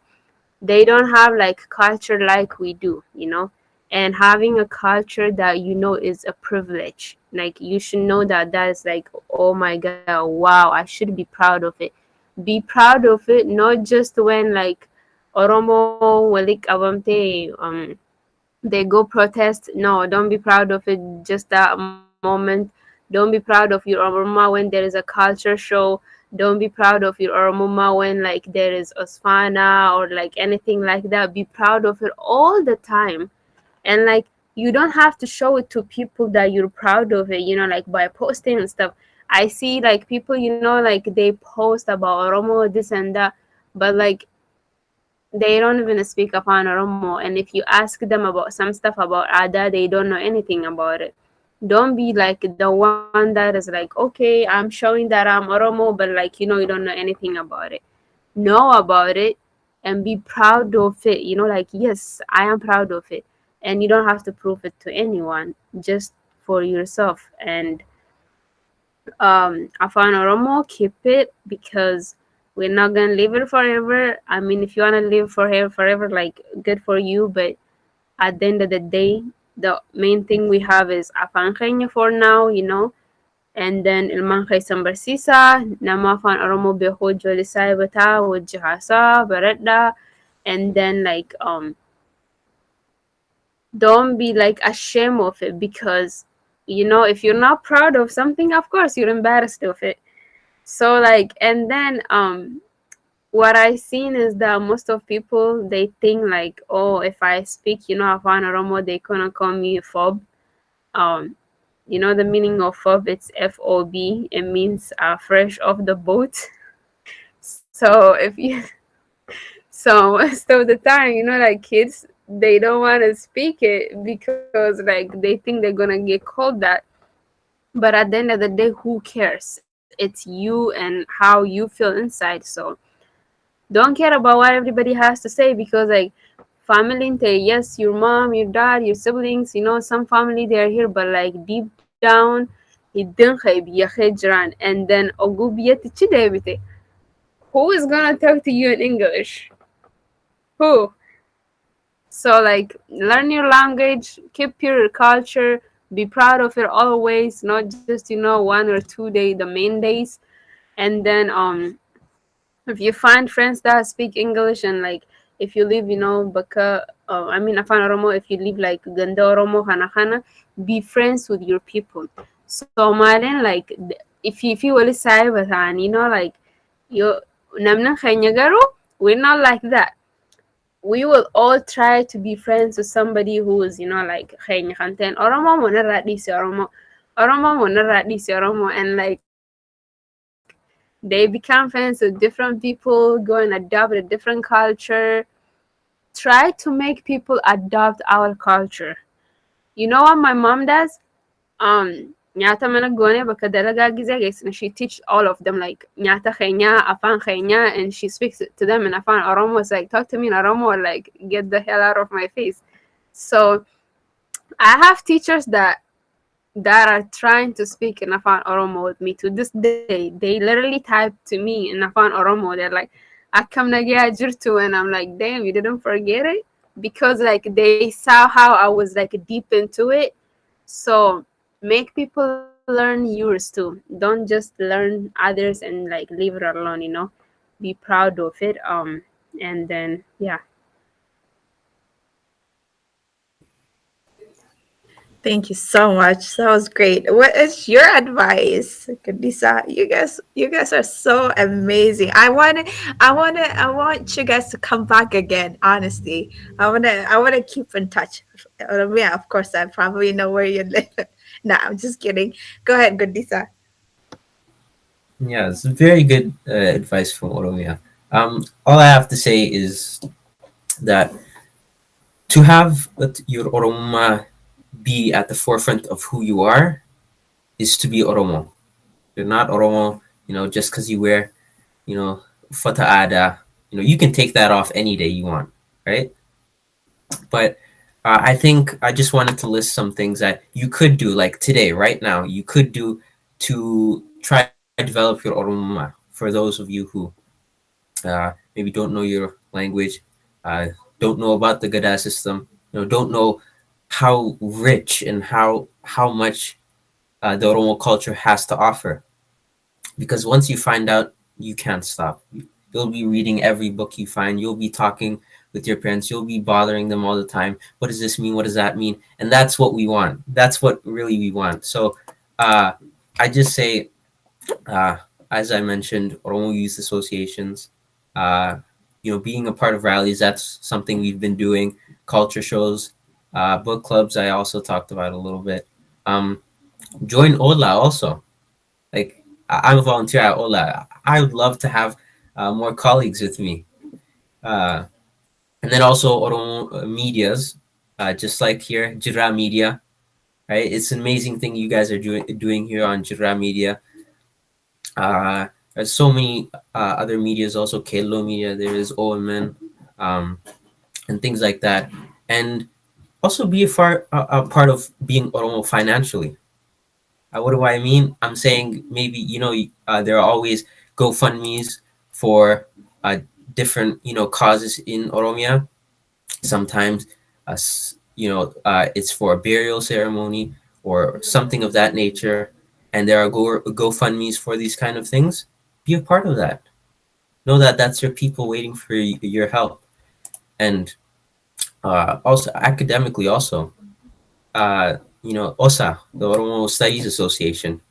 they don't have like culture like we do, you know. And having a culture that you know is a privilege. Like, you should know that is like, oh my god, wow, I should be proud of it. Be proud of it, not just when like Oromo walik awamte they go protest. No, don't be proud of it just that moment. Don't be proud of your Oroma when there is a culture show. Don't be proud of your Oroma when like there is Osfana or like anything like that. Be proud of it all the time. And like, you don't have to show it to people that you're proud of it, you know, like by posting and stuff. I see like people, you know, like they post about Oromo, this and that, but like they don't even speak upon Oromo. And if you ask them about some stuff about Ada, they don't know anything about it. Don't be like the one that is like, okay, I'm showing that I'm Oromo, but like, you know, you don't know anything about it. Know about it and be proud of it, you know, like, yes, I am proud of it. And you don't have to prove it to anyone, just for yourself. And Afan Oromo, keep it, because we're not gonna live it forever. I mean, if you wanna live forever, like, good for you. But at the end of the day, the main thing we have is Afan Kenya for now, you know. And then Ilman Khaisam Barsisa, Nama Afan Oromo Beho Jolisai Bata, Wajahasa, Barada, and then like don't be like ashamed of it, because you know, if you're not proud of something, of course you're embarrassed of it. So like, and then what I seen is that most of people, they think like, oh, if I speak, you know, Afan Oromo, they gonna call me phob. You know the meaning of phob? It's FOB. It means fresh off the boat. So if you so most of the time, you know, like kids, they don't want to speak it because like they think they're gonna get called that. But at the end of the day, who cares? It's you and how you feel inside. So don't care about what everybody has to say, because like family, yes, your mom, your dad, your siblings, you know, some family they're here, but like deep down, and then who is gonna talk to you in English? Who? So like, learn your language, keep your culture, be proud of it always, not just 1 or 2 days, the main days. And then if you find friends that speak English, and like if you live, Baka, I mean, Afan Oromo, if you live like Ganda Oromo, Hanakana, be friends with your people. So, Malin, like, if you will say, like, you, Namna Khanyagaro, we're not like that. We will all try to be friends with somebody who is, like, Khanyakhanten, Oromo, Monarati, Oromo, Monarati, Oromo, and like, they become friends with different people, go and adopt a different culture. Try to make people adopt our culture. You know what my mom does? Nyata mana gone baka dalaga gize, and she teach all of them like nyata khenya, afan khenya, and she speaks to them in afan Oromo. It's like, talk to me in Oromo, or like get the hell out of my face. So I have teachers that are trying to speak in Afan Oromo with me to this day. They literally type to me in Afan Oromo. They're like, Akam Nagia Jirtu, and I'm like, damn, you didn't forget it? Because like they saw how I was like deep into it. So make people learn yours too. Don't just learn others and like leave it alone. Be proud of it. And then yeah. Thank you so much. That was great. What is your advice, Kadisa? You guys are so amazing. I want you guys to come back again. Honestly, I wanna keep in touch. Yeah, of course, I probably know where you live. No, I'm just kidding. Go ahead, Kadisa. Yeah, it's very good advice from Oromia. All I have to say is that to have your Oroma be at the forefront of who you are is to be Oromo. You're not Oromo, just because you wear, fata ada. You can take that off any day you want, right? But I think I just wanted to list some things that you could do, like today, right now, you could do to try to develop your Oromoma. For those of you who maybe don't know your language, don't know about the Gada system, don't know how rich and how much the Oromo culture has to offer. Because once you find out, you can't stop. You'll be reading every book you find. You'll be talking with your parents. You'll be bothering them all the time. What does this mean? What does that mean? And that's what we want. That's what really we want. So I just say, as I mentioned, Oromo Youth Associations, being a part of rallies, that's something we've been doing. Culture shows, book clubs, I also talked about a little bit. Join Ola also. Like, I'm a volunteer at Ola. I would love to have more colleagues with me. And then also Oromo medias, just like here, Jira Media, right? It's an amazing thing you guys are doing here on Jira Media. There's so many other medias, also Kelo Media, there is OMN, and things like that. And also be a part of being Oromo financially. What do I mean? I'm saying maybe, there are always GoFundMes for different, causes in Oromia. Sometimes, it's for a burial ceremony or something of that nature. And there are GoFundMes for these kind of things. Be a part of that. Know that that's your people waiting for your help. And also academically also, OSA, the Oromo Studies Association,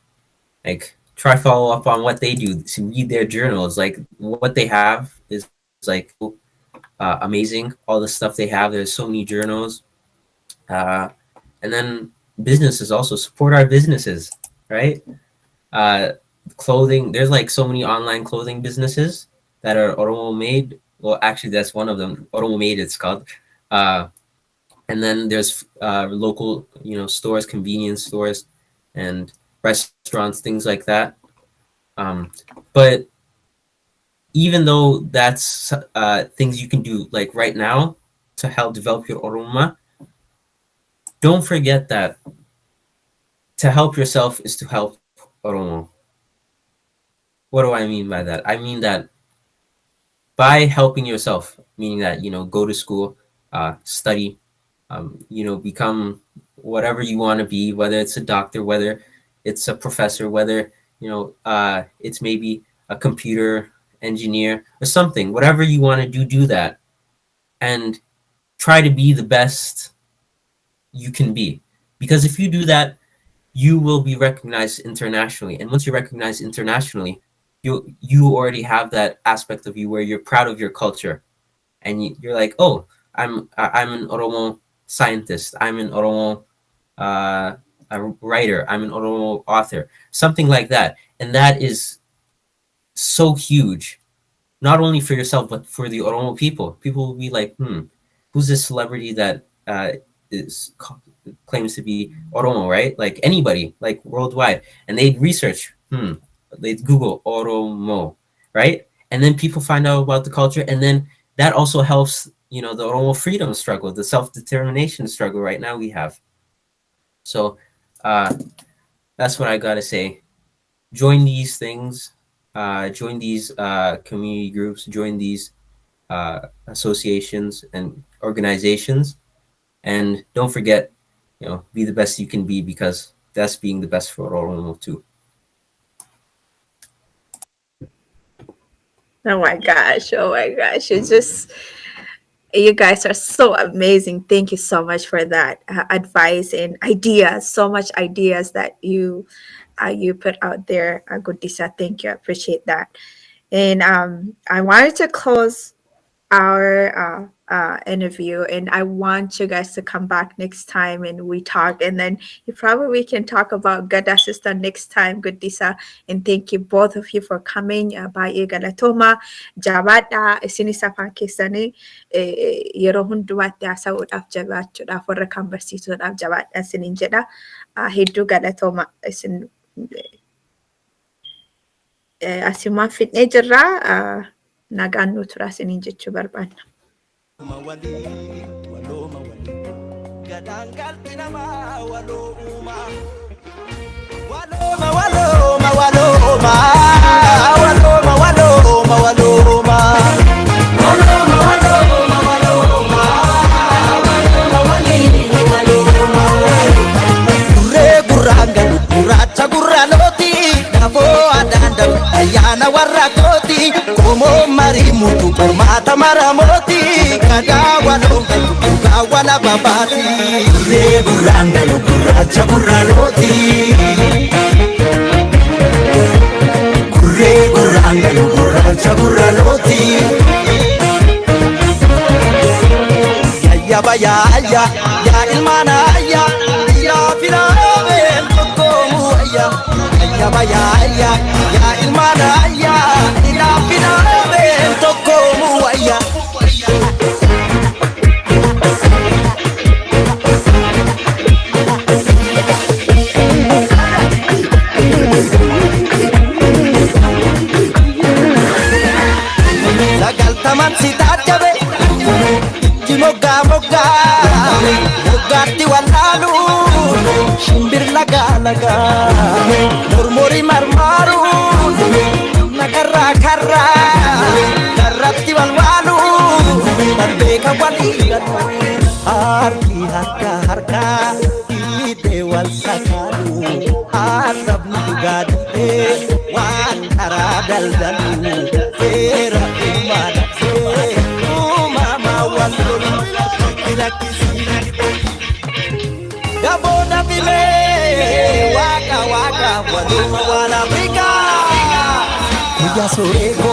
like try follow up on what they do, to read their journals. Like what they have is like amazing. All the stuff they have, there's so many journals. And then businesses also, support our businesses, right? Clothing, there's like so many online clothing businesses that are Oromo made. Well, actually, that's one of them. Oromo made, it's called. And then there's local, stores, convenience stores, and restaurants, things like that. But even though that's things you can do like right now to help develop your Oroma, don't forget that to help yourself is to help Oromo. What do I mean by that? I mean that by helping yourself, meaning that, go to school, study, become whatever you want to be, whether it's a doctor, whether it's a professor, whether, it's maybe a computer engineer or something. Whatever you want to do that, and try to be the best you can be. Because if you do that, you will be recognized internationally. And once you're recognized internationally, you already have that aspect of you where you're proud of your culture, and you're like, oh, I'm an Oromo scientist, I'm an Oromo a writer, I'm an Oromo author, something like that. And that is so huge, not only for yourself but for the Oromo people. People will be like, who's this celebrity that claims to be Oromo, right? Like anybody, like worldwide, and they'd research, they'd Google Oromo, right? And then people find out about the culture, and then that also helps, the Oromo freedom struggle, the self-determination struggle right now we have. So that's what I gotta say. Join these things, join these community groups, join these associations and organizations, and don't forget, be the best you can be, because that's being the best for Oromo too. Oh my gosh. It's just, you guys are so amazing. Thank you so much for that advice and ideas. So much ideas that you put out there, Guddisa. Thank you. I appreciate that. And I wanted to close our interview, and I want you guys to come back next time and we talk, and then we can talk about Gada system next time, Guddisa. And thank you both of you for coming. Baay'ee galatoma jabaadha isinis afaan keessanii yeroo hundumaatti haasa'uudhaaf jabaachuudhaaf warra kan barsiisuudhaaf jabaadha isiniin jedha. Hedduu galatoma isin asimaan fidnee jirra. Nagaan nu tura isiniin jechuu barbaanna. Ayana warrakoti komo mari mutu mata maramoti kada wala babati re buranga yo buracha buraloti kure buranga yo buracha buraloti ya baya ya ilmana ya fina ben komu ya baya ya ilmana ya fina ben komu ya taman sita jabe moga mogati walalu shimbir laga murmuri marmaru nagarra karratti walwalu beka walida harki harka ide wal sakalu arabni gadi wan aradal dalu era imana Gabona vile waka waduma wana Afrika Kuja soreko